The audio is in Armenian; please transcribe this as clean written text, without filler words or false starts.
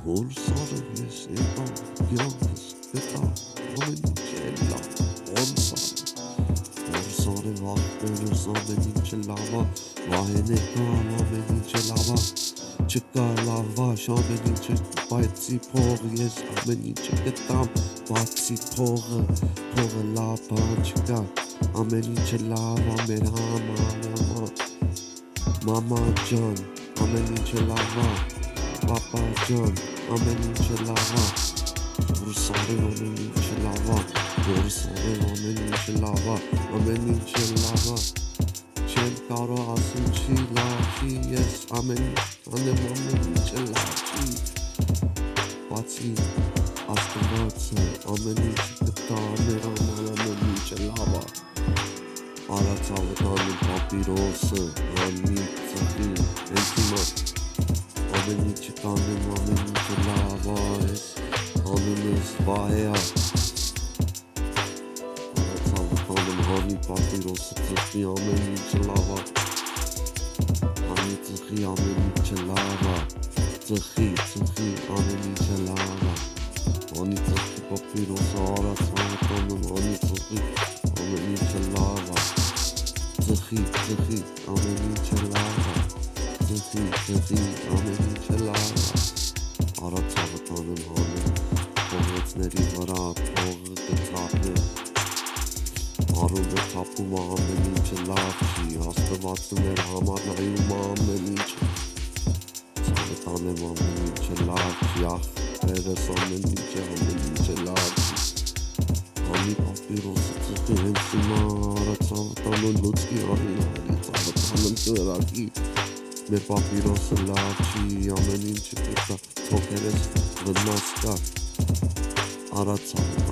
Որսարը ես եկա, կյանքս գտա, ամեն ինչ է լավ, Որսարը վախներս ամեն ինչ է լավա, վահեն եկան ամեն ինչ է լավա, չկա լավաշ ամեն ինչ է, բայցի փող ես ամեն ինչ է գտամ, բացի փողը լավ բան չկա, ամեն ինչ է լավա մեր համար, մամա ջան, ամեն ինչ է լավա, Papa John, ամեն ինչ է լավա, Որսարը ամեն ինչ է լավա, Որսարը ամեն ինչ է լավա, ամեն ինչ է լավա, չեմ կարող ասում չի լավի, ես ամեն ինչ անեմ ամեն ինչ է լավի, բացի Աստվածը ամեն ինչ գտա մեր համար ամեն ինչ է լավա, արածավը տանում պապիրոսը, անի ծխի, հենց հիմա ամեն ինչը տանում, ամեն ինչը լավա ես, անունս վահեա, արածավը տանում, հանի պապիրոսը ծխի, ամեն ինչը լավա, հանի ծխի, ամեն ինչը լավա, ծխի, ամեն ինչը լավա, հանի ծխի պապիրոսը արածավը տանում, հանի ծխի, ամեն ինչը լավա, ծխի, ամեն ինչը լավա, ծխի, ամեն ինչը լավա, արածավը տանում հանեմ, փողոցների վրա փողը գտարնեմ, արունը թափում ամեն ինչը լավ չի, Աստվածը մեր համար նայում ամեն ինչը, ցավը տանեմ ամեն ինչը լավ չի, ախպերս ամեն ինչը լավ չի, հանի պապիրոսը ծխի հենց հիմա արածավը տանում լուցկի անին, ցավը տանում կրակի, մեր պապիրոսը լավ չի, ամեն ինչը գտա, թոքերս վնաս կա, արածավը